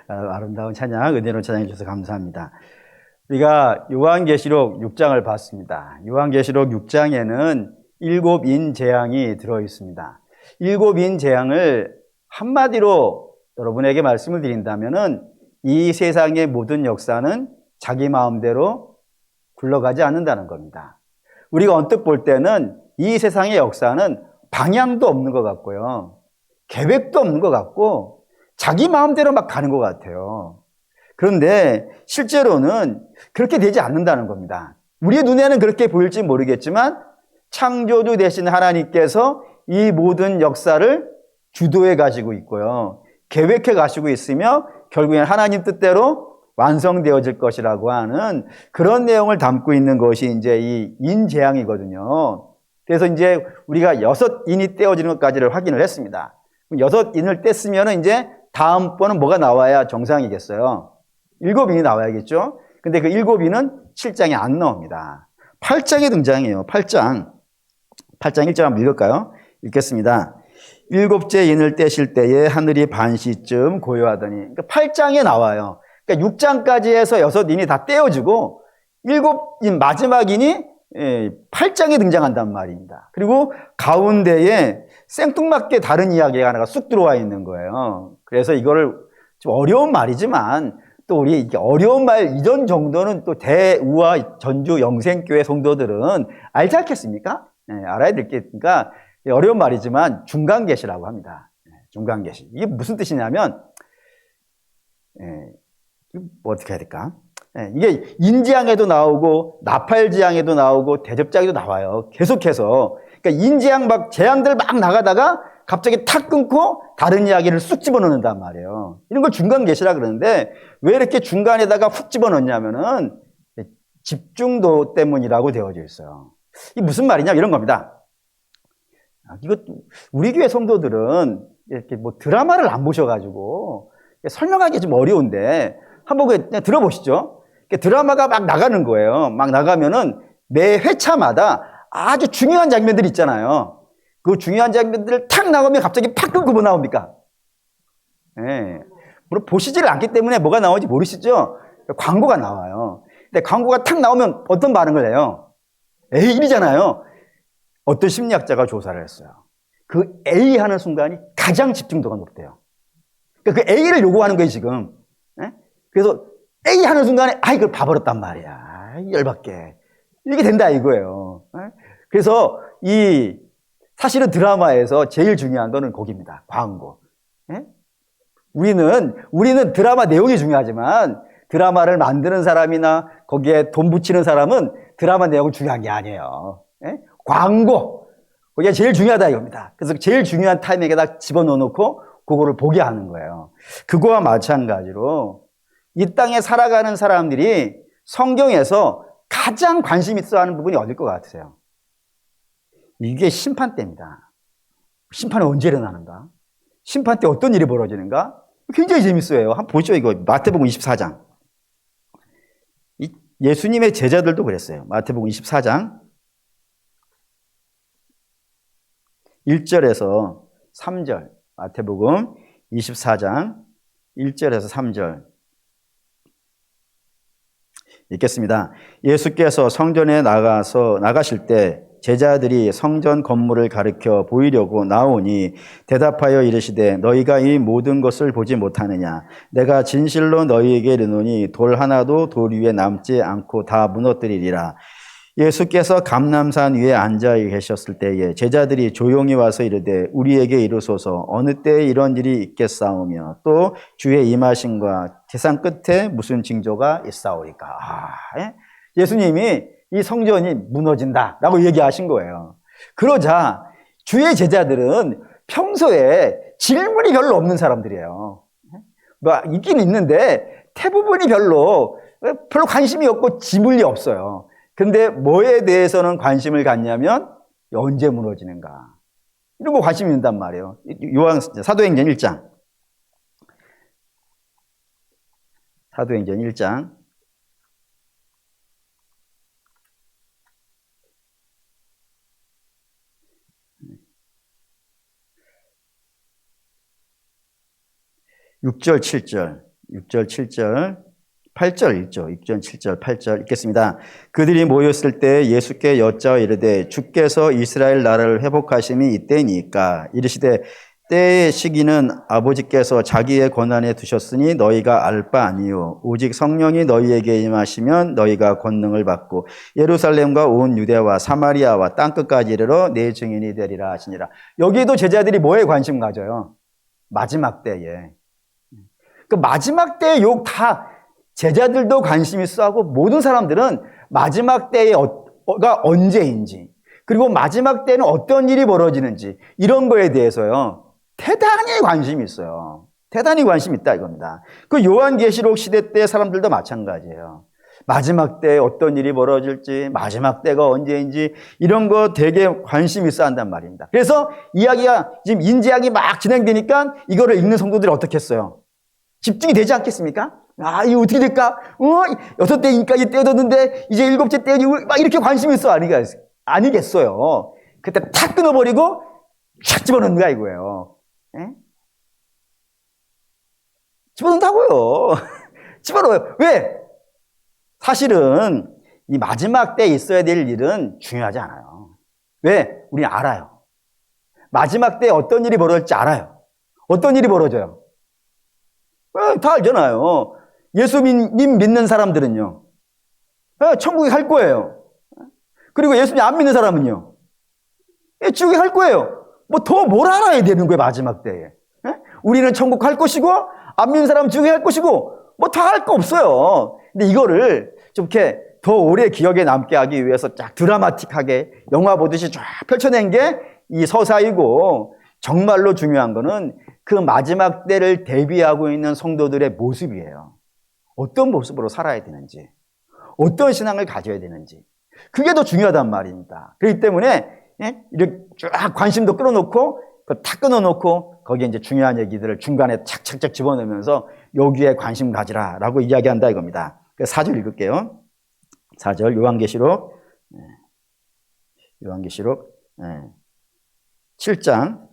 아름다운 찬양, 은혜로운 찬양해 주셔서 감사합니다. 우리가 요한계시록 6장을 봤습니다. 요한계시록 6장에는 7인 재앙이 들어 있습니다. 7인 재앙을 한마디로 여러분에게 말씀을 드린다면은 이 세상의 모든 역사는 자기 마음대로 굴러가지 않는다는 겁니다. 우리가 언뜻 볼 때는 이 세상의 역사는 방향도 없는 것 같고요. 계획도 없는 것 같고 자기 마음대로 막 가는 것 같아요. 그런데 실제로는 그렇게 되지 않는다는 겁니다. 우리의 눈에는 그렇게 보일지 모르겠지만 창조주 되신 하나님께서 이 모든 역사를 주도해 가시고 있고요. 계획해 가시고 있으며 결국엔 하나님 뜻대로 완성되어질 것이라고 하는 그런 내용을 담고 있는 것이 이제 이 인재앙이거든요. 그래서 이제 우리가 6인이 떼어지는 것까지를 확인을 했습니다. 6인을 뗐으면 이제 다음번은 뭐가 나와야 정상이겠어요? 7인이 나와야겠죠? 근데 그 7인은 7장에 안 나옵니다. 8장에 등장해요. 8장 1절 한번 읽을까요? 읽겠습니다. 7째 인을 떼실 때에 하늘이 반시쯤 고요하더니, 그러니까 8장에 나와요. 그러니까 6장까지 해서 6인이 다 떼어지고 7인 마지막 인이 8장에 등장한단 말입니다. 그리고 가운데에 생뚱맞게 다른 이야기가 하나가 쑥 들어와 있는 거예요. 그래서 이거를 좀 어려운 말이지만 또 우리 이렇게 어려운 말 이전 정도는 또 대우와 전주 영생교회 성도들은 알지 않겠습니까? 알아야 될 게 있으니까 어려운 말이지만 중간계시라고 합니다. 중간계시. 이게 무슨 뜻이냐면 뭐 어떻게 해야 될까? 이게 인지양에도 나오고 나팔지양에도 나오고 대접장에도 나와요. 계속해서. 그러니까 인지양 막 재앙들 막 나가다가 갑자기 탁 끊고 다른 이야기를 쑥 집어넣는단 말이에요. 이런 걸 중간계시라 그러는데 왜 이렇게 중간에다가 훅 집어넣냐면은 집중도 때문이라고 되어져 있어요. 이게 무슨 말이냐 이런 겁니다. 이거 우리 교회 성도들은 이렇게 뭐 드라마를 안 보셔가지고 설명하기 좀 어려운데 한번 그냥 들어보시죠. 드라마가 막 나가는 거예요. 막 나가면은 매 회차마다 아주 중요한 장면들이 있잖아요. 그 중요한 장면들을 탁 나오면 갑자기 팍 끊고 뭐 나옵니까? 물론 보시지를 않기 때문에 뭐가 나오는지 모르시죠? 광고가 나와요. 근데 광고가 탁 나오면 어떤 반응을 해요? A이잖아요. 어떤 심리학자가 조사를 했어요. 그 A 하는 순간이 가장 집중도가 높대요. 그러니까 그 A를 요구하는 거예요, 지금. 그래서 A 하는 순간에, 이걸 봐버렸단 말이야. 열받게. 이렇게 된다, 이거예요. 그래서 사실은 드라마에서 제일 중요한 거는 거기입니다. 광고. 우리는 드라마 내용이 중요하지만 드라마를 만드는 사람이나 거기에 돈 붙이는 사람은 드라마 내용이 중요한 게 아니에요. 광고. 그게 제일 중요하다 이겁니다. 그래서 제일 중요한 타이밍에다 집어넣어놓고 그거를 보게 하는 거예요. 그거와 마찬가지로 이 땅에 살아가는 사람들이 성경에서 가장 관심 있어 하는 부분이 어딜 것 같으세요? 이게 심판 때입니다. 심판은 언제 일어나는가? 심판 때 어떤 일이 벌어지는가? 굉장히 재밌어요. 한번 보시죠. 이거 마태복음 24장. 예수님의 제자들도 그랬어요. 마태복음 24장 1절에서 3절. 마태복음 24장 1절에서 3절 읽겠습니다. 예수께서 성전에 나가실 때 제자들이 성전 건물을 가리켜 보이려고 나오니 대답하여 이르시되 너희가 이 모든 것을 보지 못하느냐? 내가 진실로 너희에게 이르노니 돌 하나도 돌 위에 남지 않고 다 무너뜨리리라. 예수께서 감람산 위에 앉아 계셨을 때에 제자들이 조용히 와서 이르되 우리에게 이르소서 어느 때에 이런 일이 있겠사오며 또 주의 임하심과 세상 끝에 무슨 징조가 있사오리까. 예수님이 이 성전이 무너진다라고 얘기하신 거예요. 그러자 주의 제자들은 평소에 질문이 별로 없는 사람들이에요. 뭐 있긴 있는데 대부분이 별로 관심이 없고 지물이 없어요. 근데 뭐에 대해서는 관심을 갖냐면 언제 무너지는가 이런 거 관심이 있단 말이에요. 사도행전 1장 6절 7절 6절, 7절, 8절 읽죠. 6절, 7절, 8절 읽겠습니다. 그들이 모였을 때 예수께 여짜어 이르되 주께서 이스라엘 나라를 회복하심이 이때니까 이르시되 때의 시기는 아버지께서 자기의 권한에 두셨으니 너희가 알 바 아니요 오직 성령이 너희에게 임하시면 너희가 권능을 받고 예루살렘과 온 유대와 사마리아와 땅끝까지 이르러 내 증인이 되리라 하시니라. 여기에도 제자들이 뭐에 관심 가져요? 마지막 때에. 그 마지막 때의 욕 다 제자들도 관심 있어 하고 모든 사람들은 마지막 때가 언제인지 그리고 마지막 때는 어떤 일이 벌어지는지 이런 거에 대해서요. 대단히 관심이 있어요. 대단히 관심이 있다 이겁니다. 그 요한계시록 시대 때 사람들도 마찬가지예요. 마지막 때에 어떤 일이 벌어질지 마지막 때가 언제인지 이런 거 되게 관심이 있어 한단 말입니다. 그래서 이야기가 지금 인재학이 막 진행되니까 이거를 읽는 성도들이 어떻게 했어요? 집중이 되지 않겠습니까? 아, 이거 어떻게 될까? 6대니까 떼뒀는데 이제 7째 떼니 막 이렇게 관심이 있어 아니겠어요. 그때 탁 끊어버리고 촥 집어넣는 거야 이거예요. 예? 집어넣는다고요. 집어넣어요. 왜? 사실은 이 마지막 때에 있어야 될 일은 중요하지 않아요. 왜? 우리는 알아요. 마지막 때에 어떤 일이 벌어질지 알아요. 어떤 일이 벌어져요? 다 알잖아요. 예수님 믿는 사람들은요. 천국에 갈 거예요. 그리고 예수님 안 믿는 사람은요. 지옥에 갈 거예요. 뭐 더 뭘 알아야 되는 거예요, 마지막 때에. 우리는 천국 갈 것이고, 안 믿는 사람은 지옥에 갈 것이고, 뭐 다 할 거 없어요. 근데 이거를 좀 이렇게 더 오래 기억에 남게 하기 위해서 쫙 드라마틱하게 영화 보듯이 쫙 펼쳐낸 게 이 서사이고, 정말로 중요한 거는 그 마지막 때를 대비하고 있는 성도들의 모습이에요. 어떤 모습으로 살아야 되는지, 어떤 신앙을 가져야 되는지. 그게 더 중요하단 말입니다. 그렇기 때문에 이렇게 쫙 관심도 끌어놓고 탁 끊어놓고 거기에 이제 중요한 얘기들을 중간에 착착착 집어넣으면서 여기에 관심 가지라라고 이야기한다 이겁니다. 4절 읽을게요. 4절 요한계시록 7장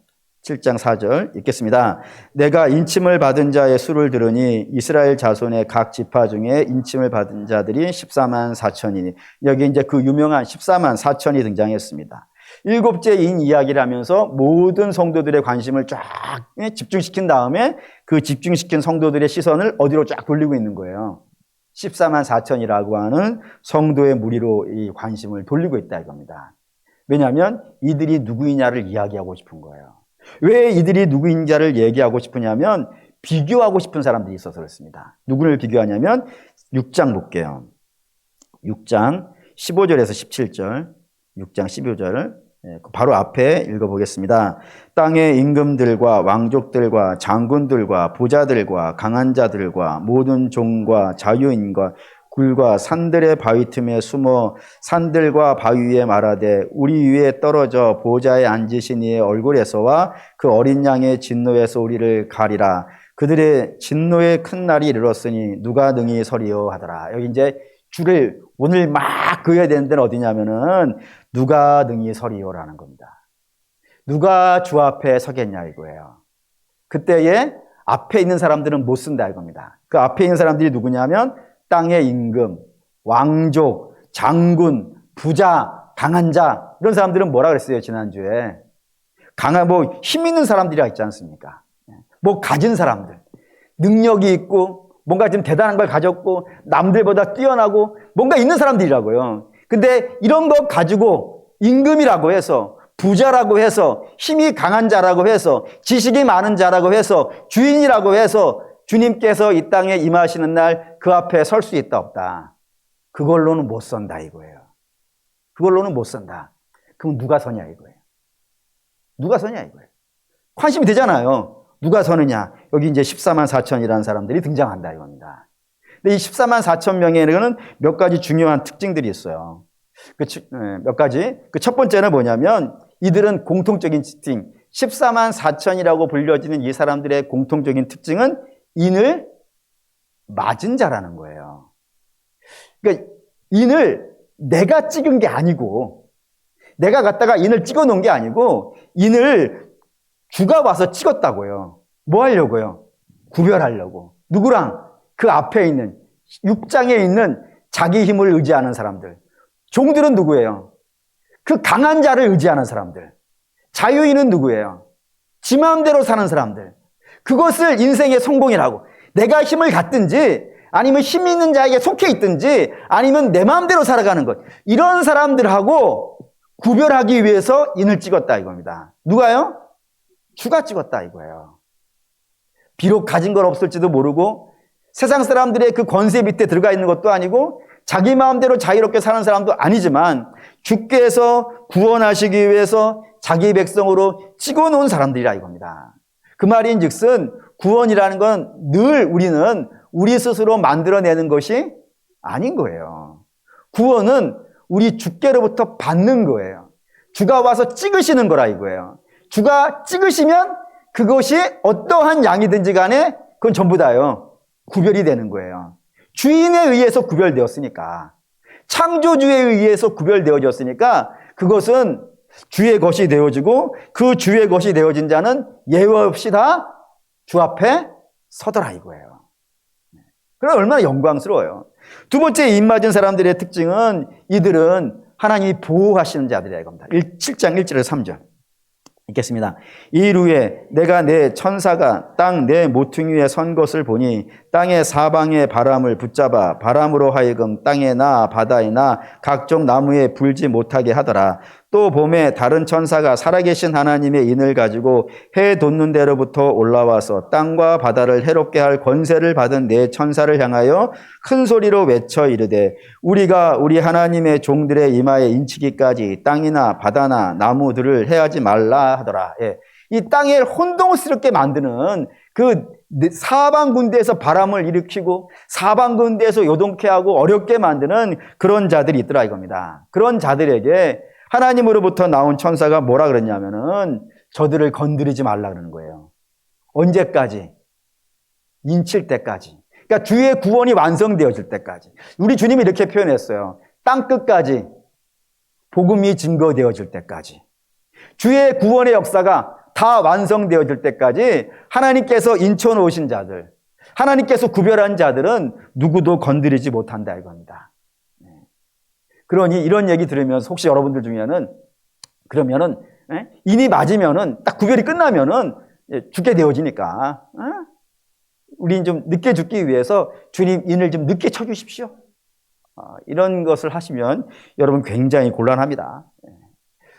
4절 읽겠습니다. 내가 인침을 받은 자의 수를 들으니 이스라엘 자손의 각 지파 중에 인침을 받은 자들이 14만 4천이니 여기 이제 그 유명한 14만 4천이 등장했습니다. 7째 인 이야기를 하면서 모든 성도들의 관심을 쫙 집중시킨 다음에 그 집중시킨 성도들의 시선을 어디로 쫙 돌리고 있는 거예요. 14만 4천이라고 하는 성도의 무리로 이 관심을 돌리고 있다 이겁니다. 왜냐하면 이들이 누구이냐를 이야기하고 싶은 거예요. 왜 이들이 누구인지를 얘기하고 싶으냐면 비교하고 싶은 사람들이 있어서 그렇습니다. 누구를 비교하냐면 6장 볼게요. 6장 15절에서 17절 6장 15절 바로 앞에 읽어보겠습니다. 땅의 임금들과 왕족들과 장군들과 부자들과 강한 자들과 모든 종과 자유인과 굴과 산들의 바위 틈에 숨어 산들과 바위 위에 말하되 우리 위에 떨어져 보좌에 앉으신 이의 얼굴에서와 그 어린 양의 진노에서 우리를 가리라. 그들의 진노의 큰 날이 이르렀으니 누가 능히 서리요 하더라. 여기 이제 줄을 오늘 막 그어야 되는 데는 어디냐면은 누가 능히 서리요라는 겁니다. 누가 주 앞에 서겠냐 이거예요. 그때에 앞에 있는 사람들은 못 쓴다 이겁니다. 그 앞에 있는 사람들이 누구냐면 땅의 임금, 왕족, 장군, 부자, 강한 자 이런 사람들은 뭐라 그랬어요 지난주에? 힘 있는 사람들이라 했지 않습니까? 뭐 가진 사람들, 능력이 있고 뭔가 좀 대단한 걸 가졌고 남들보다 뛰어나고 뭔가 있는 사람들이라고요. 근데 이런 거 가지고 임금이라고 해서 부자라고 해서 힘이 강한 자라고 해서 지식이 많은 자라고 해서 주인이라고 해서 주님께서 이 땅에 임하시는 날 그 앞에 설 수 있다 없다. 그걸로는 못 선다 이거예요. 그걸로는 못 선다. 그럼 누가 서냐 이거예요. 누가 서냐 이거예요. 관심이 되잖아요. 누가 서느냐. 여기 이제 14만 4천이라는 사람들이 등장한다 이겁니다. 근데 이 14만 4천 명에는 몇 가지 중요한 특징들이 있어요. 몇 가지. 그 첫 번째는 뭐냐면 이들은 공통적인 특징. 14만 4천이라고 불려지는 이 사람들의 공통적인 특징은 인을 맞은 자라는 거예요. 그러니까 인을 내가 찍은 게 아니고 내가 갖다가 인을 찍어 놓은 게 아니고 인을 주가 와서 찍었다고요. 뭐 하려고요? 구별하려고. 누구랑? 그 앞에 있는 6장에 있는 자기 힘을 의지하는 사람들. 종들은 누구예요? 그 강한 자를 의지하는 사람들. 자유인은 누구예요? 지 마음대로 사는 사람들. 그것을 인생의 성공이라고. 내가 힘을 갖든지 아니면 힘 있는 자에게 속해 있든지 아니면 내 마음대로 살아가는 것. 이런 사람들하고 구별하기 위해서 인을 찍었다 이겁니다. 누가요? 주가 찍었다 이거예요. 비록 가진 건 없을지도 모르고 세상 사람들의 그 권세 밑에 들어가 있는 것도 아니고 자기 마음대로 자유롭게 사는 사람도 아니지만 주께서 구원하시기 위해서 자기 백성으로 찍어놓은 사람들이라 이겁니다. 그 말인즉슨 구원이라는 건 늘 우리는 우리 스스로 만들어내는 것이 아닌 거예요. 구원은 우리 주께로부터 받는 거예요. 주가 와서 찍으시는 거라 이거예요. 주가 찍으시면 그것이 어떠한 양이든지 간에 그건 전부 다요. 구별이 되는 거예요. 주인에 의해서 구별되었으니까. 창조주에 의해서 구별되어졌으니까 그것은 주의 것이 되어지고 그 주의 것이 되어진 자는 예외 없이 다 주 앞에 서더라 이거예요. 그럼 얼마나 영광스러워요. 두 번째 입맞은 사람들의 특징은 이들은 하나님이 보호하시는 자들이라 이겁니다. 7장 1절에서 3절 읽겠습니다. 이루에 내가 내 천사가 땅 내 모퉁이 위에 선 것을 보니 땅의 사방의 바람을 붙잡아 바람으로 하여금 땅에나 바다에나 각종 나무에 불지 못하게 하더라. 또 봄에 다른 천사가 살아계신 하나님의 인을 가지고 해 돋는 데로부터 올라와서 땅과 바다를 해롭게 할 권세를 받은 네 천사를 향하여 큰 소리로 외쳐 이르되 우리가 우리 하나님의 종들의 이마에 인치기까지 땅이나 바다나 나무들을 해하지 말라 하더라. 예. 이 땅을 혼동스럽게 만드는 그 사방 군대에서 바람을 일으키고 사방 군대에서 요동케 하고 어렵게 만드는 그런 자들이 있더라 이겁니다. 그런 자들에게 하나님으로부터 나온 천사가 뭐라 그랬냐면은 저들을 건드리지 말라 그러는 거예요. 언제까지? 인칠 때까지. 그러니까 주의 구원이 완성되어질 때까지. 우리 주님이 이렇게 표현했어요. 땅 끝까지 복음이 증거되어질 때까지. 주의 구원의 역사가 다 완성되어질 때까지 하나님께서 인쳐 놓으신 자들, 하나님께서 구별한 자들은 누구도 건드리지 못한다 이겁니다. 그러니 이런 얘기 들으면서 혹시 여러분들 중에는 그러면은 인이 맞으면은 딱 구별이 끝나면은 죽게 되어지니까 우린 좀 늦게 죽기 위해서 주님 인을 좀 늦게 쳐주십시오. 이런 것을 하시면 여러분 굉장히 곤란합니다.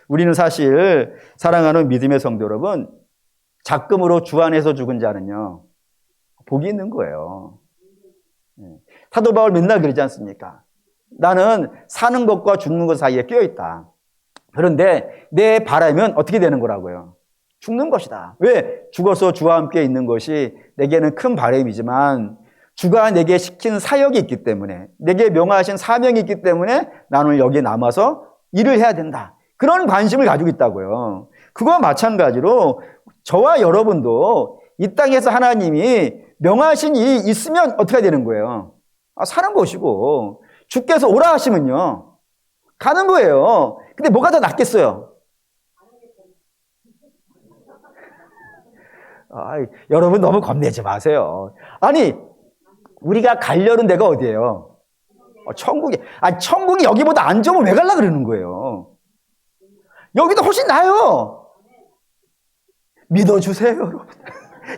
우리는 사실 사랑하는 믿음의 성도 여러분, 작금으로 주 안에서 죽은 자는요 복이 있는 거예요. 사도 바울 맨날 그러지 않습니까? 나는 사는 것과 죽는 것 사이에 끼어있다. 그런데 내 바람은 어떻게 되는 거라고요? 죽는 것이다. 왜? 죽어서 주와 함께 있는 것이 내게는 큰 바람이지만 주가 내게 시킨 사역이 있기 때문에, 내게 명하신 사명이 있기 때문에 나는 여기에 남아서 일을 해야 된다. 그런 관심을 가지고 있다고요. 그거와 마찬가지로 저와 여러분도 이 땅에서 하나님이 명하신 일이 있으면 어떻게 되는 거예요? 사는 것이고, 주께서 오라 하시면요 가는 거예요. 근데 뭐가 더 낫겠어요? 여러분 너무 겁내지 마세요. 아니 우리가 가려는 데가 어디예요? 천국이. 천국이 여기보다 안 좋으면 왜 가려고 그러는 거예요? 여기도 훨씬 나아요. 믿어주세요 여러분.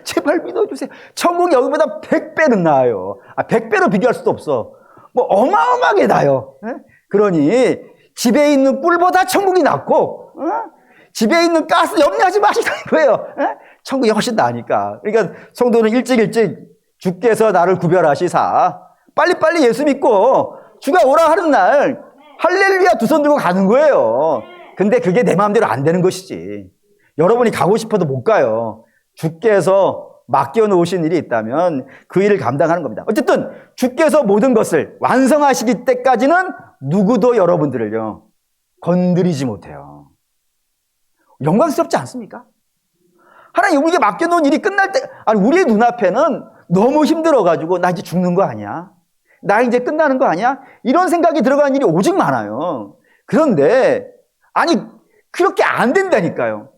제발 믿어주세요. 천국이 여기보다 100배는 나아요. 100배로 비교할 수도 없어. 뭐 어마어마하게 나요. 그러니 집에 있는 꿀보다 천국이 낫고 집에 있는 가스 염려하지 마시라 이거예요. 천국이 훨씬 나으니까. 그러니까 성도는 일찍 주께서 나를 구별하시사 빨리빨리 예수 믿고 주가 오라 하는 날 할렐루야 두 손 들고 가는 거예요. 근데 그게 내 마음대로 안 되는 것이지. 여러분이 가고 싶어도 못 가요. 주께서 맡겨놓으신 일이 있다면 그 일을 감당하는 겁니다. 어쨌든 주께서 모든 것을 완성하시기 때까지는 누구도 여러분들을요 건드리지 못해요. 영광스럽지 않습니까? 하나님 우리에게 맡겨놓은 일이 끝날 때, 우리의 눈앞에는 너무 힘들어가지고 나 이제 죽는 거 아니야? 나 이제 끝나는 거 아니야? 이런 생각이 들어가는 일이 오직 많아요. 그런데 그렇게 안 된다니까요.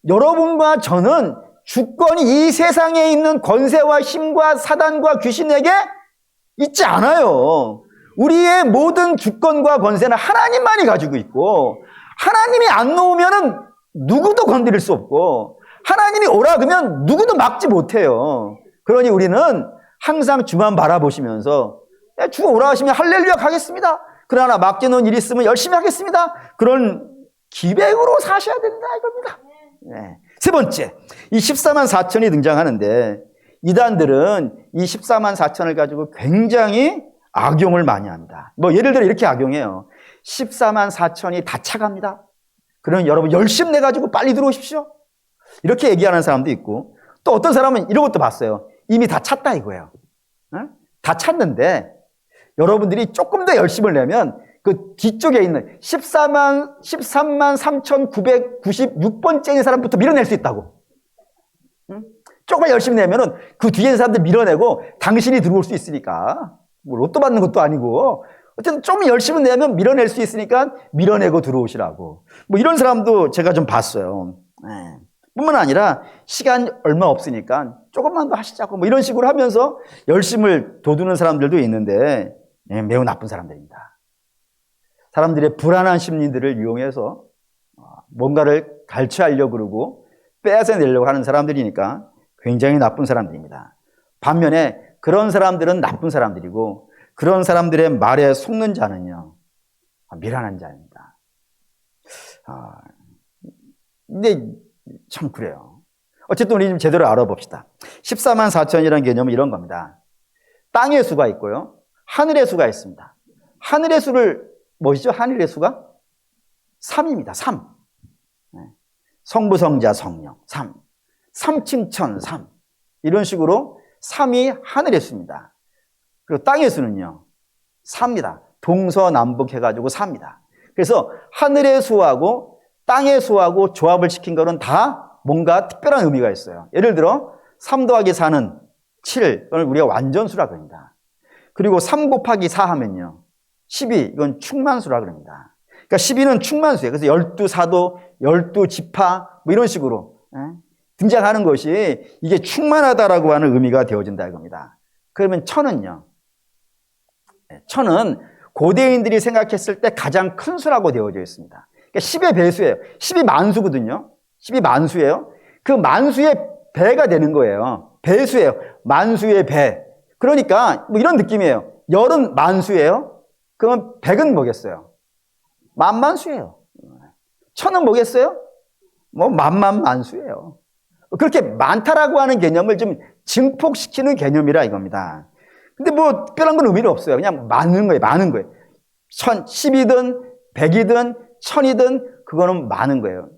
여러분과 저는 주권이 이 세상에 있는 권세와 힘과 사단과 귀신에게 있지 않아요. 우리의 모든 주권과 권세는 하나님만이 가지고 있고, 하나님이 안 놓으면은 누구도 건드릴 수 없고, 하나님이 오라 그러면 누구도 막지 못해요. 그러니 우리는 항상 주만 바라보시면서 주가 오라 하시면 할렐루야 가겠습니다. 그러나 맡겨놓은 일 있으면 열심히 하겠습니다. 그런 기백으로 사셔야 된다 이겁니다. 네. 세 번째, 이 14만 4천이 등장하는데 이단들은 이 14만 4천을 가지고 굉장히 악용을 많이 합니다. 뭐 예를 들어 이렇게 악용해요. 14만 4천이 다 차갑니다. 그러면 여러분 열심 내가지고 빨리 들어오십시오. 이렇게 얘기하는 사람도 있고, 또 어떤 사람은 이런 것도 봤어요. 이미 다 찼다 이거예요. 다 찼는데 여러분들이 조금 더 열심을 내면 그 뒤쪽에 있는 13만 3,996번째인 사람부터 밀어낼 수 있다고. 조금만 열심히 내면은 그 뒤에 있는 사람들 밀어내고 당신이 들어올 수 있으니까. 뭐 로또 받는 것도 아니고. 어쨌든 좀 열심히 내면 밀어낼 수 있으니까 밀어내고 들어오시라고. 뭐 이런 사람도 제가 좀 봤어요. 네. 뿐만 아니라 시간 얼마 없으니까 조금만 더 하시자고 뭐 이런 식으로 하면서 열심을 돋우는 사람들도 있는데 매우 나쁜 사람들입니다. 사람들의 불안한 심리들을 이용해서 뭔가를 갈취하려고 그러고 빼앗아내려고 하는 사람들이니까 굉장히 나쁜 사람들입니다. 반면에 그런 사람들은 나쁜 사람들이고 그런 사람들의 말에 속는 자는요, 미련한 자입니다. 근데 참 그래요. 어쨌든 우리 좀 제대로 알아봅시다. 14만 4천이라는 개념은 이런 겁니다. 땅의 수가 있고요, 하늘의 수가 있습니다. 하늘의 수를 뭐시죠? 하늘의 수가 3입니다. 3. 성부, 성자, 성령 3. 3층천 3. 이런 식으로 3이 하늘의 수입니다. 그리고 땅의 수는요 4입니다. 동서남북 해가지고 4입니다. 그래서 하늘의 수하고 땅의 수하고 조합을 시킨 거는 다 뭔가 특별한 의미가 있어요. 예를 들어 3 더하기 4는 7, 이걸 우리가 완전수라고 합니다. 그리고 3 곱하기 4 하면요 12, 이건 충만수라고 합니다. 그러니까 12는 충만수예요. 그래서 12사도, 12지파 뭐 이런 식으로 등장하는 것이 이게 충만하다라고 하는 의미가 되어진다 이겁니다. 그러면 천은요, 천은 고대인들이 생각했을 때 가장 큰 수라고 되어져 있습니다. 그러니까 10의 배수예요. 10이 만수거든요. 10이 만수예요. 그 만수의 배가 되는 거예요. 배수예요. 만수의 배. 그러니까 뭐 이런 느낌이에요. 열은 만수예요. 그러면 백은 뭐겠어요? 만만수예요. 천은 뭐겠어요? 뭐 만만만수예요. 그렇게 많다라고 하는 개념을 좀 증폭시키는 개념이라 이겁니다. 근데 뭐 특별한 건 의미는 없어요. 그냥 많은 거예요. 많은 거예요. 10이든 100이든 1000이든 그거는 많은 거예요.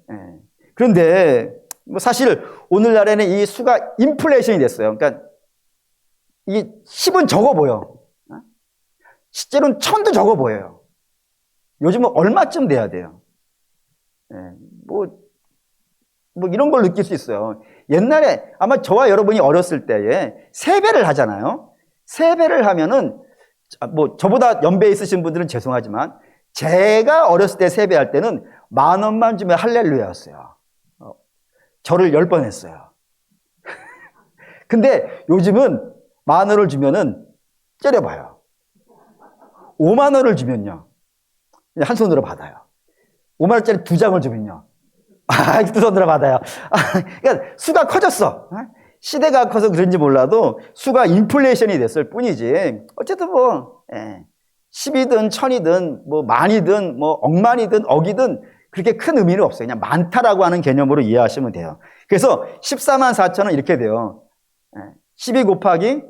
그런데 뭐 사실 오늘날에는 이 수가 인플레이션이 됐어요. 그러니까 이 10은 적어 보여. 실제로는 1000도 적어 보여요. 요즘은 얼마쯤 돼야 돼요? 뭐 이런 걸 느낄 수 있어요. 옛날에 아마 저와 여러분이 어렸을 때에 세배를 하잖아요. 세배를 하면은 뭐 저보다 연배 있으신 분들은 죄송하지만 제가 어렸을 때 세배할 때는 10,000원만 주면 할렐루야였어요. 절을 10번 했어요. 근데 요즘은 10,000원을 주면은 째려봐요. 50,000원을 주면요 한 손으로 받아요. 50,000원짜리 2장을 주면요 두 손으로 받아요. 그러니까 수가 커졌어. 시대가 커서 그런지 몰라도 수가 인플레이션이 됐을 뿐이지. 어쨌든 뭐 10이든 1000이든 뭐 만이든 뭐 억만이든 억이든 그렇게 큰 의미는 없어요. 그냥 많다라고 하는 개념으로 이해하시면 돼요. 그래서 14만 4천은 이렇게 돼요. 12 곱하기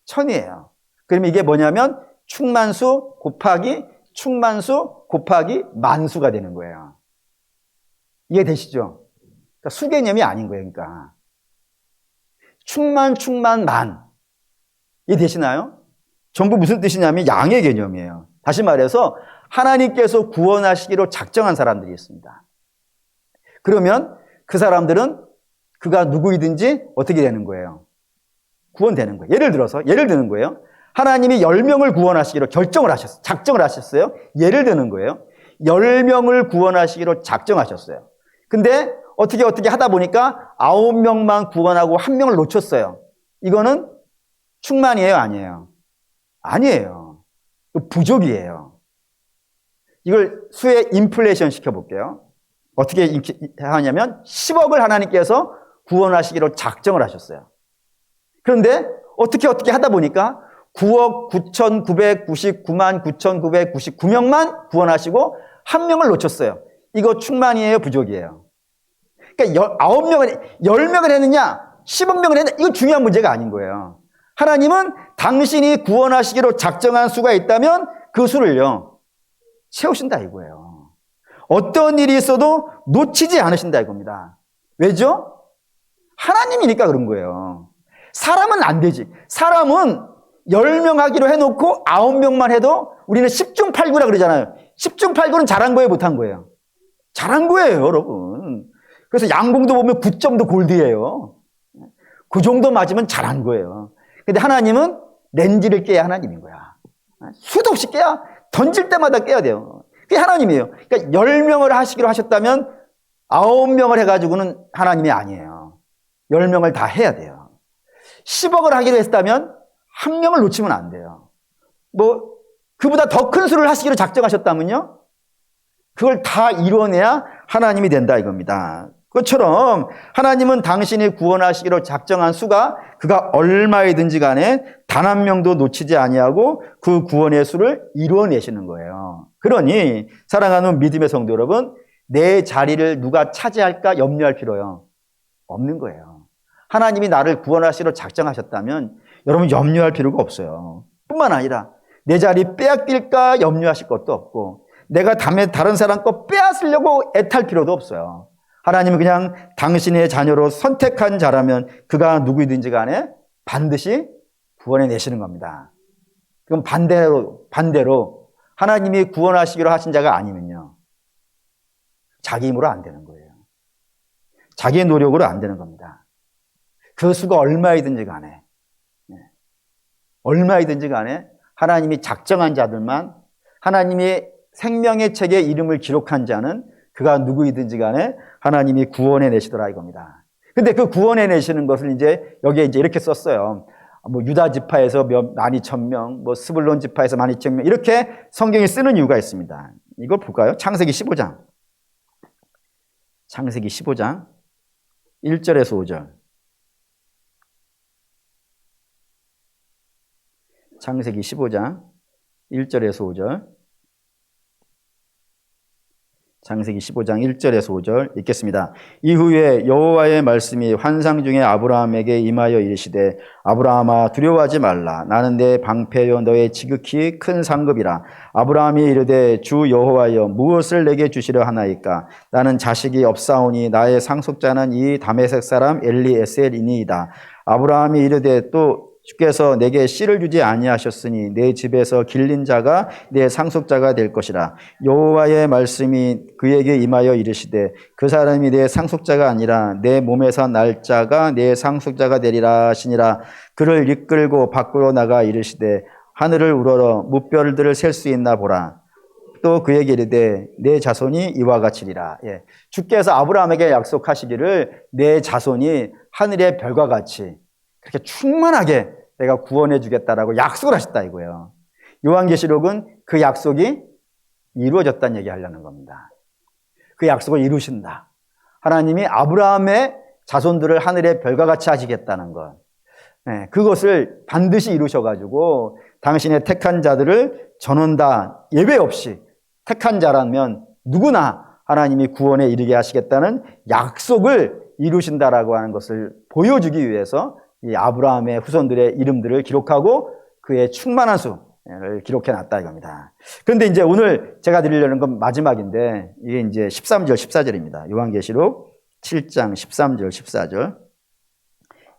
1000이에요. 그러면 이게 뭐냐면 충만수 곱하기 충만수 곱하기 만수가 되는 거예요. 이해되시죠? 그러니까 수 개념이 아닌 거예요. 그러니까 충만 만 이해되시나요? 전부 무슨 뜻이냐면 양의 개념이에요. 다시 말해서 하나님께서 구원하시기로 작정한 사람들이 있습니다. 그러면 그 사람들은 그가 누구이든지 어떻게 되는 거예요? 구원되는 거예요. 예를 드는 거예요. 하나님이 10명을 구원하시기로 작정을 하셨어요. 예를 드는 거예요. 10명을 구원하시기로 작정하셨어요. 근데 어떻게 하다 보니까 9명만 구원하고 1명을 놓쳤어요. 이거는 충만이에요, 아니에요? 아니에요. 부족이에요. 이걸 수의 인플레이션 시켜볼게요. 어떻게 하냐면 10억을 하나님께서 구원하시기로 작정을 하셨어요. 그런데 어떻게 하다 보니까 9억 9,999만 9,999명만 구원하시고 한 명을 놓쳤어요. 이거 충만이에요, 부족이에요? 그러니까 9명을, 10명을 했느냐, 10억 명을 했느냐, 이거 중요한 문제가 아닌 거예요. 하나님은 당신이 구원하시기로 작정한 수가 있다면 그 수를요, 채우신다 이거예요. 어떤 일이 있어도 놓치지 않으신다 이겁니다. 왜죠? 하나님이니까 그런 거예요. 사람은 안 되지. 사람은 10명 하기로 해놓고 9명만 해도 우리는 10중 8구라 그러잖아요. 10중 8구는 잘한 거예요, 못한 거예요? 잘한 거예요, 여러분. 그래서 양궁도 보면 9점도 골드예요. 그 정도 맞으면 잘한 거예요. 근데 하나님은 렌즈를 깨야 하나님인 거야. 수도 없이 깨야, 던질 때마다 깨야 돼요. 그게 하나님이에요. 그러니까 10명을 하시기로 하셨다면 9명을 해가지고는 하나님이 아니에요. 10명을 다 해야 돼요. 10억을 하기로 했다면 한 명을 놓치면 안 돼요. 그보다 더 큰 수를 하시기로 작정하셨다면요, 그걸 다 이뤄내야 하나님이 된다 이겁니다. 그것처럼 하나님은 당신이 구원하시기로 작정한 수가 그가 얼마이든지 간에 단 한 명도 놓치지 아니하고 그 구원의 수를 이루어내시는 거예요. 그러니 사랑하는 믿음의 성도 여러분, 내 자리를 누가 차지할까 염려할 필요요 없는 거예요. 하나님이 나를 구원하시기로 작정하셨다면 여러분 염려할 필요가 없어요. 뿐만 아니라 내 자리 빼앗길까 염려하실 것도 없고 내가 다른 사람 거 빼앗으려고 애탈 필요도 없어요. 하나님은 그냥 당신의 자녀로 선택한 자라면 그가 누구이든지 간에 반드시 구원해 내시는 겁니다. 그럼 반대로 하나님이 구원하시기로 하신 자가 아니면요, 자기 힘으로 안 되는 거예요. 자기의 노력으로 안 되는 겁니다. 그 수가 얼마이든지 간에 하나님이 작정한 자들만, 하나님이 생명의 책에 이름을 기록한 자는 그가 누구이든지 간에 하나님이 구원해 내시더라 이겁니다. 근데 그 구원해 내시는 것을 여기에 이렇게 썼어요. 유다 지파에서 12,000명, 스불론 지파에서 12,000명, 이렇게 성경이 쓰는 이유가 있습니다. 이걸 볼까요? 창세기 15장. 창세기 15장 1절에서 5절. 창세기 15장 1절에서 5절. 창세기 15장 1절에서 5절 읽겠습니다. 이후에 여호와의 말씀이 환상 중에 아브라함에게 임하여 이르시되 아브라함아 두려워하지 말라. 나는 내 방패요 너의 지극히 큰 상급이라. 아브라함이 이르되 주 여호와여 무엇을 내게 주시려 하나이까. 나는 자식이 없사오니 나의 상속자는 이 다메섹 사람 엘리에셀이니이다. 아브라함이 이르되 또 주께서 내게 씨를 주지 아니하셨으니 내 집에서 길린 자가 내 상속자가 될 것이라. 여호와의 말씀이 그에게 임하여 이르시되 그 사람이 내 상속자가 아니라 내 몸에서 날 자가 내 상속자가 되리라 하시니라. 그를 이끌고 밖으로 나가 이르시되 하늘을 우러러 무별들을 셀 수 있나 보라. 또 그에게 이르되 내 자손이 이와 같이리라. 주께서 아브라함에게 약속하시기를 내 자손이 하늘의 별과 같이 그렇게 충만하게 내가 구원해 주겠다라고 약속을 하셨다 이거예요. 요한계시록은 그 약속이 이루어졌다는 얘기 하려는 겁니다. 그 약속을 이루신다. 하나님이 아브라함의 자손들을 하늘의 별과 같이 하시겠다는 것. 그것을 반드시 이루셔가지고 당신의 택한 자들을 전원 다 예외 없이 택한 자라면 누구나 하나님이 구원에 이르게 하시겠다는 약속을 이루신다라고 하는 것을 보여주기 위해서 이 아브라함의 후손들의 이름들을 기록하고 그의 충만한 수를 기록해 놨다 이겁니다. 그런데 오늘 제가 드리려는 건 마지막인데 이게 13절, 14절입니다. 요한계시록 7장 13절, 14절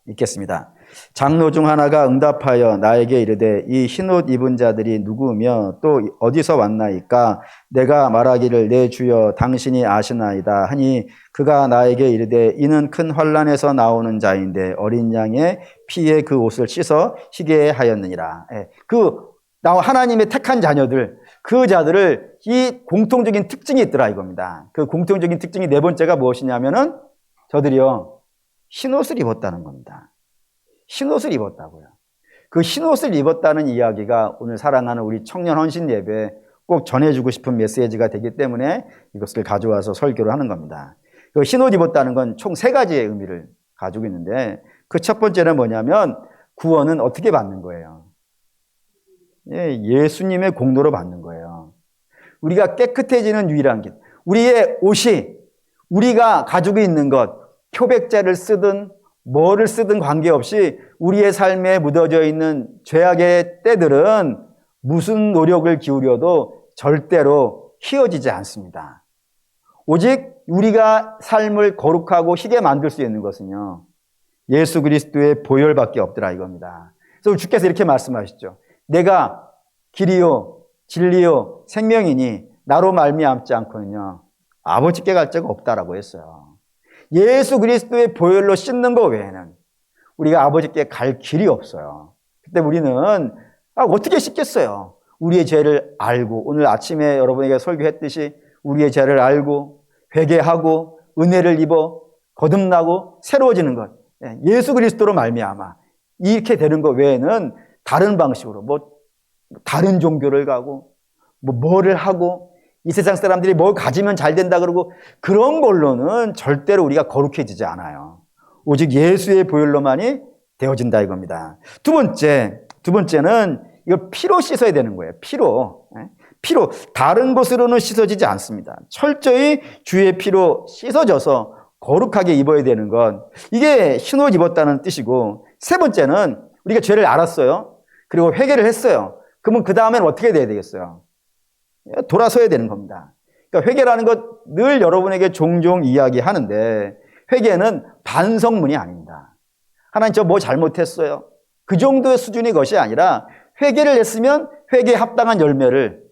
읽겠습니다. 장로 중 하나가 응답하여 나에게 이르되 이 흰옷 입은 자들이 누구며 또 어디서 왔나이까. 내가 말하기를 내 주여 당신이 아시나이다 하니 그가 나에게 이르되 이는 큰 환난에서 나오는 자인데 어린 양의 피에 그 옷을 씻어 희게 하였느니라. 하나님의 택한 자녀들, 그 자들을 이 공통적인 특징이 있더라 이겁니다. 그 공통적인 특징이 네 번째가 무엇이냐면은 저들이요 흰옷을 입었다는 겁니다. 흰옷을 입었다고요. 그 흰옷을 입었다는 이야기가 오늘 사랑하는 우리 청년 헌신 예배에 꼭 전해주고 싶은 메시지가 되기 때문에 이것을 가져와서 설교를 하는 겁니다. 그 흰옷 입었다는 건 총 3가지의 의미를 가지고 있는데 그 첫 번째는 뭐냐면 구원은 어떻게 받는 거예요? 예수님의 공로로 받는 거예요. 우리가 깨끗해지는 유일한 길. 우리의 옷이 우리가 가지고 있는 것, 표백제를 쓰든 뭐를 쓰든 관계없이 우리의 삶에 묻어져 있는 죄악의 때들은 무슨 노력을 기울여도 절대로 휘어지지 않습니다. 오직 우리가 삶을 거룩하고 희게 만들 수 있는 것은요, 예수 그리스도의 보혈밖에 없더라 이겁니다. 그래서 주께서 이렇게 말씀하시죠. 내가 길이요 진리요 생명이니 나로 말미암지 않고는요 아버지께 갈 자가 없다라고 했어요. 예수 그리스도의 보혈로 씻는 것 외에는 우리가 아버지께 갈 길이 없어요. 그때 우리는 어떻게 씻겠어요? 우리의 죄를 알고, 오늘 아침에 여러분에게 설교했듯이 우리의 죄를 알고 회개하고 은혜를 입어 거듭나고 새로워지는 것, 예수 그리스도로 말미암아 이렇게 되는 것 외에는 다른 방식으로 다른 종교를 가고 뭐를 하고 이 세상 사람들이 뭘 가지면 잘 된다 그러고 그런 걸로는 절대로 우리가 거룩해지지 않아요. 오직 예수의 보혈로만이 되어진다 이겁니다. 두 번째는 이거 피로 씻어야 되는 거예요. 피로. 다른 것으로는 씻어지지 않습니다. 철저히 주의 피로 씻어져서 거룩하게 입어야 되는 건 이게 흰옷 입었다는 뜻이고, 세 번째는 우리가 죄를 알았어요. 그리고 회개를 했어요. 그러면 그 다음엔 어떻게 돼야 되겠어요? 돌아서야 되는 겁니다. 그러니까 회개라는 것 늘 여러분에게 종종 이야기하는데 회개는 반성문이 아닙니다. 하나님 저 뭐 잘못했어요. 그 정도의 수준의 것이 아니라 회개를 했으면 회개에 합당한 열매를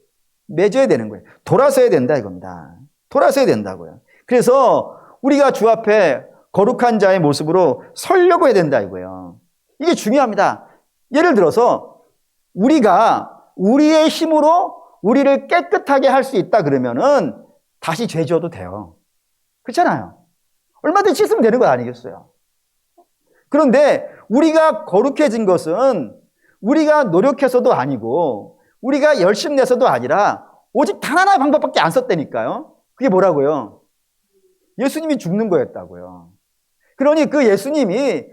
맺어야 되는 거예요. 돌아서야 된다 이겁니다. 돌아서야 된다고요. 그래서 우리가 주 앞에 거룩한 자의 모습으로 서려고 해야 된다 이거예요. 이게 중요합니다. 예를 들어서 우리가 우리의 힘으로 우리를 깨끗하게 할 수 있다 그러면은 다시 죄 지어도 돼요. 그렇잖아요. 얼마든지 씻으면 되는 거 아니겠어요? 그런데 우리가 거룩해진 것은 우리가 노력해서도 아니고 우리가 열심 내서도 아니라 오직 단 하나의 방법밖에 안 썼다니까요. 그게 뭐라고요? 예수님이 죽는 거였다고요. 그러니 그 예수님이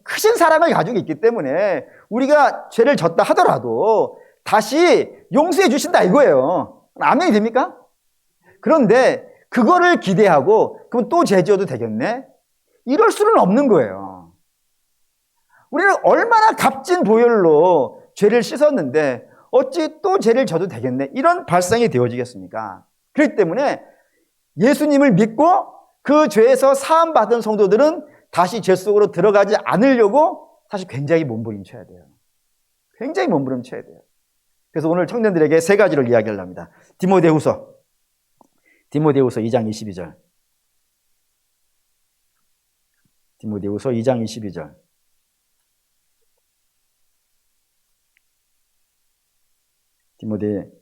크신 사랑을 가지고 있기 때문에 우리가 죄를 졌다 하더라도 다시 용서해 주신다 이거예요. 아멘이 됩니까? 그런데 그거를 기대하고 그럼 또 죄 지어도 되겠네? 이럴 수는 없는 거예요. 우리는 얼마나 값진 보혈로 죄를 씻었는데 어찌 또 죄를 져도 되겠네? 이런 발상이 되어지겠습니까? 그렇기 때문에 예수님을 믿고 그 죄에서 사함받은 성도들은 다시 죄 속으로 들어가지 않으려고 사실 굉장히 몸부림쳐야 돼요. 굉장히 몸부림쳐야 돼요. 그래서 오늘 청년들에게 3가지를 이야기를 합니다. 디모데후서 2장 22절. 디모데후서 2장 22절. 디모데후서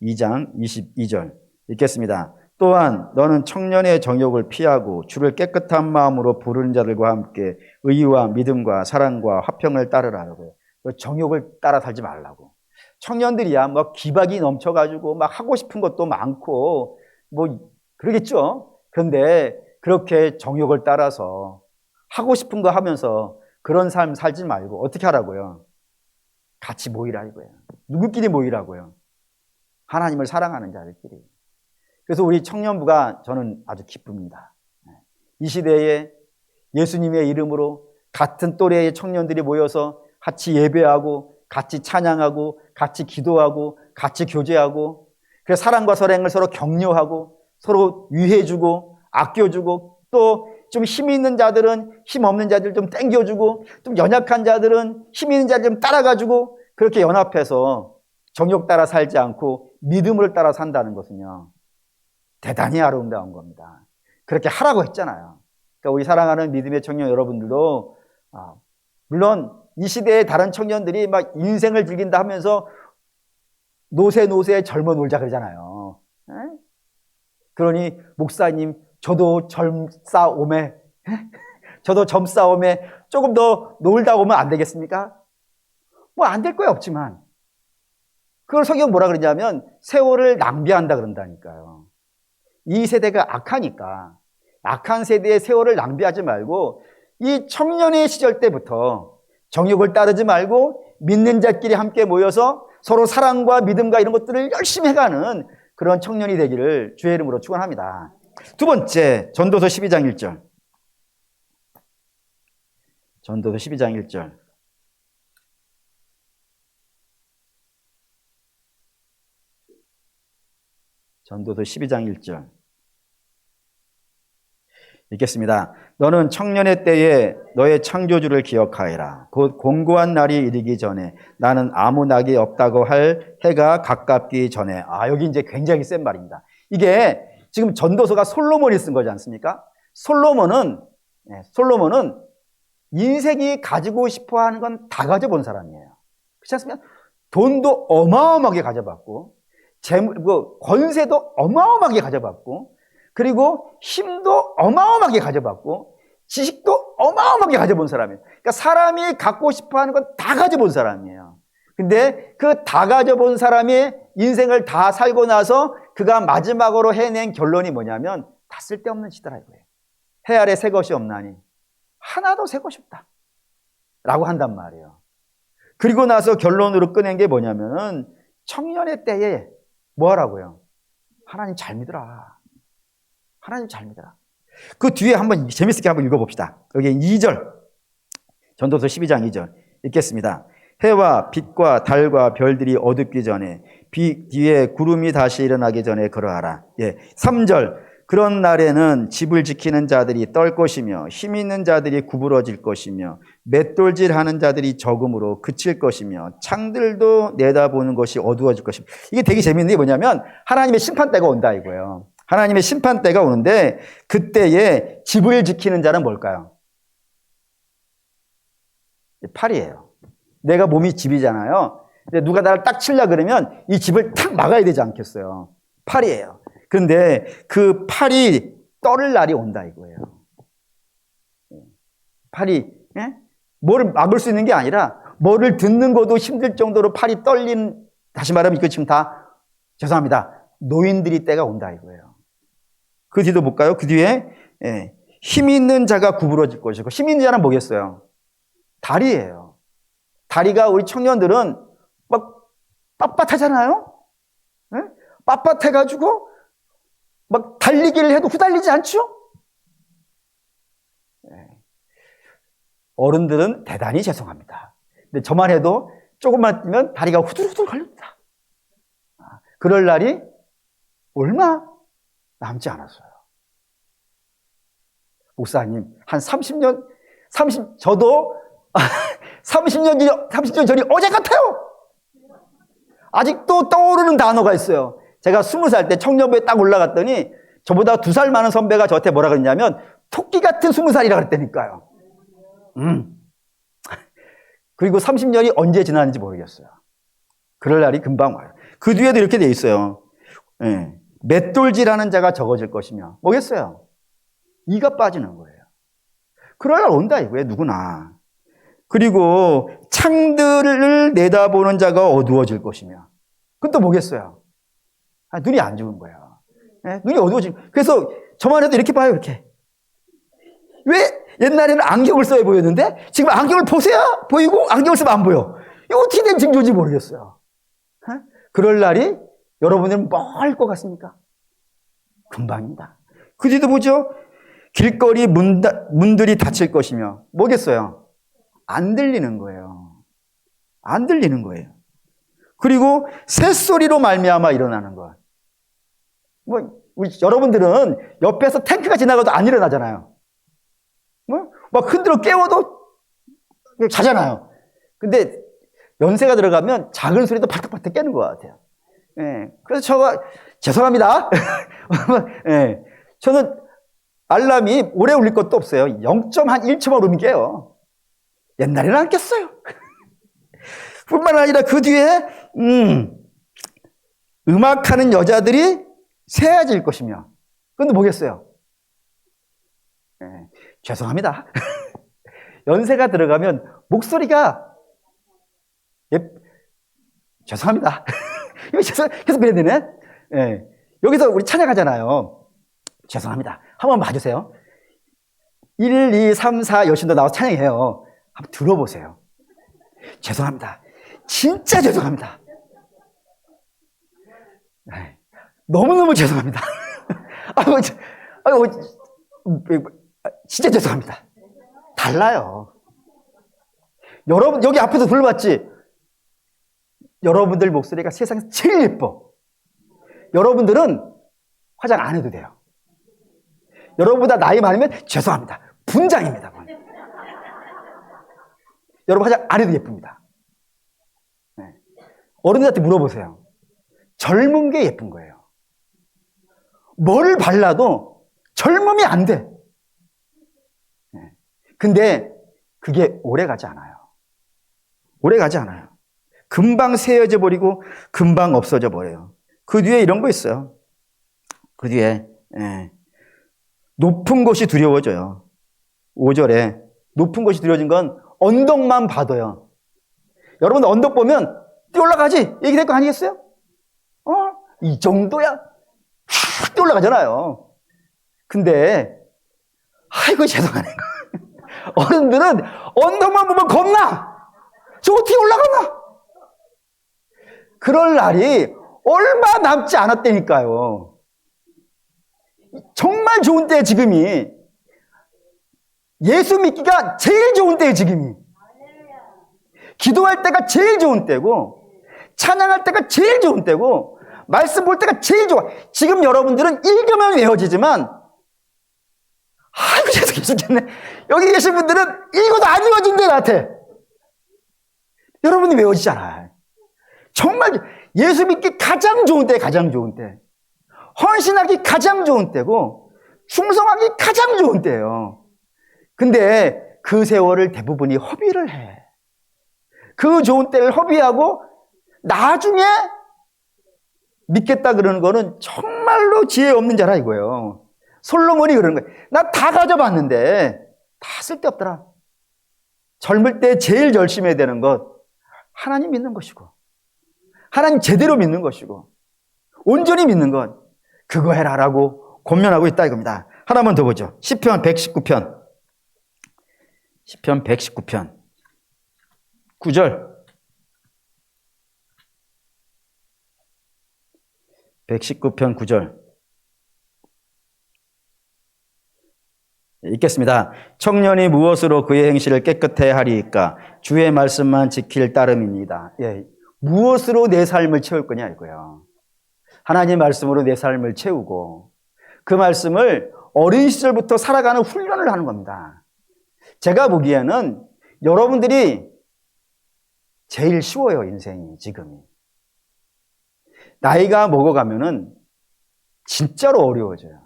2장 22절 읽겠습니다. 또한 너는 청년의 정욕을 피하고 주를 깨끗한 마음으로 부르는 자들과 함께 의와 믿음과 사랑과 화평을 따르라고요. 정욕을 따라 살지 말라고. 청년들이야 기박이 넘쳐가지고 막 하고 싶은 것도 많고 그러겠죠. 그런데 그렇게 정욕을 따라서 하고 싶은 거 하면서 그런 삶 살지 말고 어떻게 하라고요? 같이 모이라 이거예요. 누구끼리 모이라고요? 하나님을 사랑하는 자들끼리. 그래서 우리 청년부가 저는 아주 기쁩니다. 이 시대에 예수님의 이름으로 같은 또래의 청년들이 모여서 같이 예배하고 같이 찬양하고 같이 기도하고 같이 교제하고 그래서 사랑과 선행을 서로 격려하고 서로 위해주고 아껴주고 또 좀 힘 있는 자들은 힘 없는 자들 좀 땡겨주고 좀 연약한 자들은 힘 있는 자들 좀 따라가지고 그렇게 연합해서 정욕 따라 살지 않고 믿음을 따라 산다는 것은요 대단히 아름다운 겁니다. 그렇게 하라고 했잖아요. 그러니까 우리 사랑하는 믿음의 청년 여러분들도 물론 이 시대의 다른 청년들이 막 인생을 즐긴다 하면서 노세 젊어 놀자 그러잖아요. 그러니 목사님 저도 젊사오매 저도 점싸움에 조금 더 놀다 오면 안 되겠습니까? 뭐 안 될 거야 없지만 그걸 성경 뭐라 그러냐면 세월을 낭비한다 그런다니까요. 이 세대가 악하니까 악한 세대의 세월을 낭비하지 말고 이 청년의 시절 때부터 정욕을 따르지 말고 믿는 자끼리 함께 모여서 서로 사랑과 믿음과 이런 것들을 열심히 해가는 그런 청년이 되기를 주의 이름으로 축원합니다. 두 번째, 전도서 12장 1절. 전도서 12장 1절. 전도서 12장 1절. 읽겠습니다. 너는 청년의 때에 너의 창조주를 기억하여라. 곧 공고한 날이 이르기 전에 나는 아무 낙이 없다고 할 해가 가깝기 전에. 여기 이제 굉장히 센 말입니다. 이게 지금 전도서가 솔로몬이 쓴 거지 않습니까? 솔로몬은 인생이 가지고 싶어 하는 건 다 가져본 사람이에요. 그렇지 않습니까? 돈도 어마어마하게 가져봤고, 권세도 어마어마하게 가져봤고, 그리고 힘도 어마어마하게 가져봤고, 지식도 어마어마하게 가져본 사람이에요. 그러니까 사람이 갖고 싶어 하는 건 다 가져본 사람이에요. 근데 그 다 가져본 사람이 인생을 다 살고 나서 그가 마지막으로 해낸 결론이 뭐냐면 다 쓸데없는 짓이더라 이거예요. 해 아래 새 것이 없나니 하나도 새 것이 없다 라고 한단 말이에요. 그리고 나서 결론으로 꺼낸 게 뭐냐면은 청년의 때에 뭐 하라고요? 하나님 잘 믿어라. 하나님 잘 믿어라. 그 뒤에 한번 재밌게 한번 읽어봅시다. 여기 2절. 전도서 12장 2절 읽겠습니다. 해와 빛과 달과 별들이 어둡기 전에 빛 뒤에 구름이 다시 일어나기 전에 그러하라. 3절. 그런 날에는 집을 지키는 자들이 떨 것이며 힘 있는 자들이 구부러질 것이며 맷돌질하는 자들이 적음으로 그칠 것이며 창들도 내다보는 것이 어두워질 것이며. 이게 되게 재밌는 게 뭐냐면 하나님의 심판대가 온다 이거예요. 하나님의 심판대가 오는데 그때에 집을 지키는 자는 뭘까요? 팔이에요. 내가 몸이 집이잖아요. 근데 누가 나를 딱 치려 그러면 이 집을 탁 막아야 되지 않겠어요? 팔이에요. 그런데 그 팔이 떨을 날이 온다 이거예요. 팔이 뭐를 막을 수 있는 게 아니라 뭐를 듣는 것도 힘들 정도로 팔이 떨린, 다시 말하면 이거 지금 다 죄송합니다. 노인들이 때가 온다 이거예요. 그 뒤도 볼까요? 그 뒤에 힘 있는 자가 구부러질 것이고, 힘 있는 자는 뭐겠어요? 다리예요. 다리가 우리 청년들은 막 빳빳하잖아요? 빳빳해가지고 막 달리기를 해도 후달리지 않죠? 어른들은 대단히 죄송합니다. 근데 저만 해도 조금만 뛰면 다리가 후들후들 걸립니다. 그럴 날이 얼마 남지 않았어요. 목사님, 한 30년, 저도 30년 전이 어제 같아요! 아직도 떠오르는 단어가 있어요. 제가 20살 때 청년부에 딱 올라갔더니 저보다 2살 많은 선배가 저한테 뭐라 그랬냐면 토끼 같은 20살이라 그랬다니까요. 그리고 30년이 언제 지났는지 모르겠어요. 그럴 날이 금방 와요. 그 뒤에도 이렇게 돼 있어요. 맷돌질하는 자가 적어질 것이며, 뭐겠어요? 이가 빠지는 거예요. 그럴 날 온다 이거예요, 누구나. 그리고 창들을 내다보는 자가 어두워질 것이며, 그건 또 뭐겠어요? 눈이 안 좋은 거예요. 눈이 어두워지고. 그래서 저만 해도 이렇게 봐요, 이렇게. 왜 옛날에는 안경을 써야 보였는데 지금 안경을 보세요 보이고 안경을 쓰면 안 보여. 이거 어떻게 된 징조인지 모르겠어요. 그럴 날이 여러분은 뭘 것 같습니까? 금방입니다. 그 뒤도 보죠. 길거리 문들이 닫힐 것이며, 뭐겠어요? 안 들리는 거예요. 안 들리는 거예요. 그리고 새소리로 말미암아 일어나는 것. 우리 여러분들은 옆에서 탱크가 지나가도 안 일어나잖아요. 막 흔들어 깨워도 자잖아요. 근데 연세가 들어가면 작은 소리도 발탁발탁 깨는 것 같아요. 그래서 죄송합니다. 저는 알람이 오래 울릴 것도 없어요. 0.1초만 울리면 깨요. 옛날에는 안 깼어요. 뿐만 아니라 그 뒤에 음악하는 여자들이 새해질 것이며, 그건 뭐겠어요? 죄송합니다. 연세가 들어가면 목소리가 죄송합니다. 이거 계속 그래야 되네. 예. 여기서 우리 찬양하잖아요. 죄송합니다. 한번 봐주세요. 1, 2, 3, 4 여신도 나와서 찬양해요. 한번 들어보세요. 죄송합니다. 진짜 죄송합니다. 너무너무 죄송합니다. 진짜 죄송합니다. 달라요. 여러분, 여기 앞에서 불러봤지? 여러분들 목소리가 세상에서 제일 예뻐. 여러분들은 화장 안 해도 돼요. 여러분보다 나이 많으면 죄송합니다. 분장입니다. 여러분 화장 안 해도 예쁩니다. 네. 어른들한테 물어보세요. 젊은 게 예쁜 거예요. 뭘 발라도 젊음이 안 돼. 네. 근데 그게 오래 가지 않아요. 오래 가지 않아요. 금방 새어져 버리고 금방 없어져 버려요. 그 뒤에 이런 거 있어요. 그 뒤에 높은 곳이 두려워져요. 5절에 높은 곳이 두려워진 건 언덕만 봐도요. 여러분 언덕 보면 뛰어올라가지 얘기 될 거 아니겠어요? 이 정도야 쫙 뛰어올라가잖아요. 근데 아이고 죄송하네. 어른들은 언덕만 보면 겁나. 저 어떻게 올라가나? 그럴 날이 얼마 남지 않았다니까요. 정말 좋은 때에 지금이. 예수 믿기가 제일 좋은 때에 지금이. 기도할 때가 제일 좋은 때고, 찬양할 때가 제일 좋은 때고, 말씀 볼 때가 제일 좋아. 지금 여러분들은 읽으면 외워지지만, 아이고 계속했네. 여기 계신 분들은 읽어도 안 읽어진대 나한테. 여러분이 외워지잖아. 정말 예수 믿기 가장 좋은 때, 가장 좋은 때. 헌신하기 가장 좋은 때고, 충성하기 가장 좋은 때예요. 근데 그 세월을 대부분이 허비를 해. 그 좋은 때를 허비하고 나중에 믿겠다 그러는 거는 정말로 지혜 없는 자라 이거예요. 솔로몬이 그러는 거예요. 나 다 가져봤는데 다 쓸데없더라. 젊을 때 제일 열심히 해야 되는 것 하나님 믿는 것이고, 하나님 제대로 믿는 것이고, 온전히 믿는 것, 그거 해라라고 권면하고 있다 이겁니다. 하나만 더 보죠. 시편 119편. 시편 119편 9절. 119편 9절. 읽겠습니다. 청년이 무엇으로 그의 행실을 깨끗해 하리이까? 주의 말씀만 지킬 따름입니다. 예, 무엇으로 내 삶을 채울 거냐 이거예요. 하나님의 말씀으로 내 삶을 채우고 그 말씀을 어린 시절부터 살아가는 훈련을 하는 겁니다. 제가 보기에는 여러분들이 제일 쉬워요, 인생이 지금이. 나이가 먹어가면은 진짜로 어려워져요.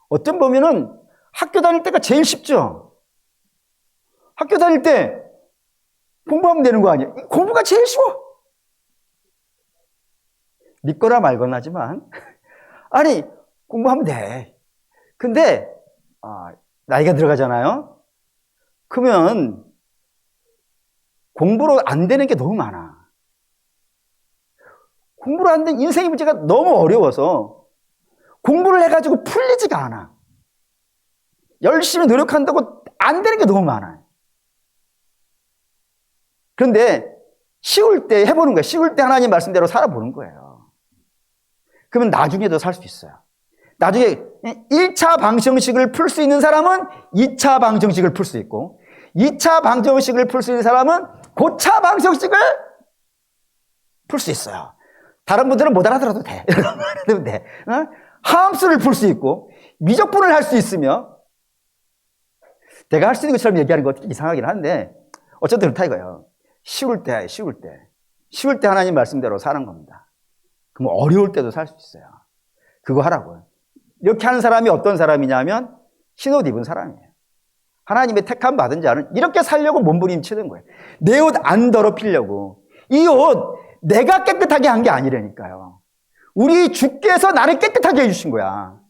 어떤 보면은 학교 다닐 때가 제일 쉽죠. 학교 다닐 때 공부하면 되는 거 아니에요? 공부가 제일 쉬워. 믿거나 말거나 하지만 아니 공부하면 돼. 근데 나이가 들어가잖아요. 그러면 공부로 안 되는 게 너무 많아. 공부로 안 된 인생의 문제가 너무 어려워서 공부를 해가지고 풀리지가 않아. 열심히 노력한다고 안 되는 게 너무 많아요. 그런데 쉬울 때 해보는 거예요. 쉬울 때 하나님 말씀대로 살아보는 거예요. 그러면 나중에도 살 수 있어요. 나중에 1차 방정식을 풀 수 있는 사람은 2차 방정식을 풀 수 있고 2차 방정식을 풀 수 있는 사람은 고차 방정식을 풀 수 있어요. 다른 분들은 못 알아들어도 돼. 알아들으면 돼. 함수를 풀 수 있고 미적분을 할 수 있으며 내가 할 수 있는 것처럼 얘기하는 거 어떻게 이상하긴 한데 어쨌든 그렇다 이거예요. 쉬울 때 하나님 말씀대로 사는 겁니다. 그럼 어려울 때도 살 수 있어요. 그거 하라고요. 이렇게 하는 사람이 어떤 사람이냐면 흰옷 입은 사람이에요. 하나님의 택함 받은 자는 이렇게 살려고 몸부림치는 거예요. 내 옷 안 더럽히려고. 이 옷 내가 깨끗하게 한 게 아니라니까요. 우리 주께서 나를 깨끗하게 해주신 거야.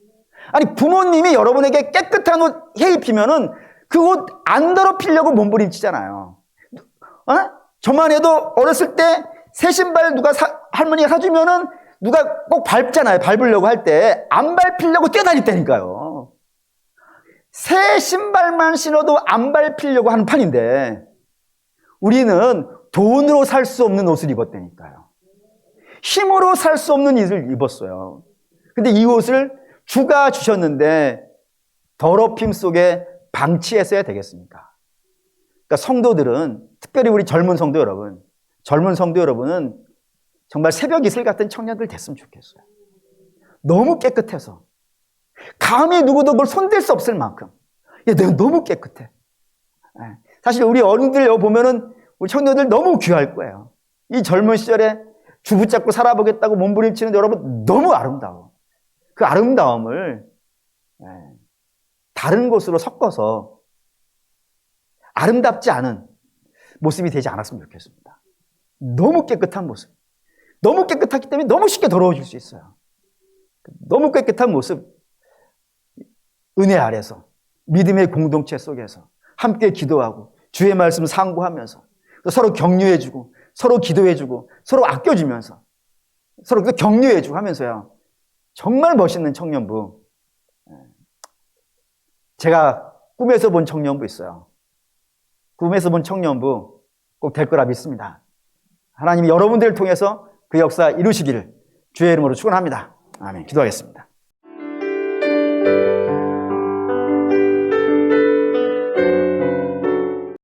아니 부모님이 여러분에게 깨끗한 옷 해 입히면은 그 옷 안 더럽히려고 몸부림치잖아요. 저만 해도 어렸을 때 새 신발 할머니가 사주면은 누가 꼭 밟잖아요. 밟으려고 할 때 안 밟히려고 뛰어다녔다니까요. 새 신발만 신어도 안 밟히려고 하는 판인데 우리는 돈으로 살 수 없는 옷을 입었다니까요. 힘으로 살 수 없는 옷을 입었어요. 근데 이 옷을 주가 주셨는데 더럽힘 속에 방치했어야 되겠습니까? 그러니까 성도들은, 특별히 우리 젊은 성도 여러분은 정말 새벽 이슬 같은 청년들 됐으면 좋겠어요. 너무 깨끗해서 감히 누구도 그걸 손댈 수 없을 만큼 내가 너무 깨끗해. 사실 우리 어른들 보면은 우리 청년들 너무 귀할 거예요. 이 젊은 시절에 주 붙잡고 살아보겠다고 몸부림치는 여러분 너무 아름다워. 그 아름다움을 다른 곳으로 섞어서 아름답지 않은 모습이 되지 않았으면 좋겠습니다. 너무 깨끗한 모습. 너무 깨끗하기 때문에 너무 쉽게 더러워질 수 있어요. 너무 깨끗한 모습, 은혜 아래서 믿음의 공동체 속에서 함께 기도하고 주의 말씀 상고하면서 서로 격려해주고 서로 기도해주고 서로 아껴주면서 서로 격려해주고 하면서요. 정말 멋있는 청년부. 제가 꿈에서 본 청년부 있어요. 꿈에서 본 청년부 꼭 될 거라 믿습니다. 하나님이 여러분들을 통해서 그 역사 이루시기를 주의 이름으로 축원합니다. 아멘. 기도하겠습니다.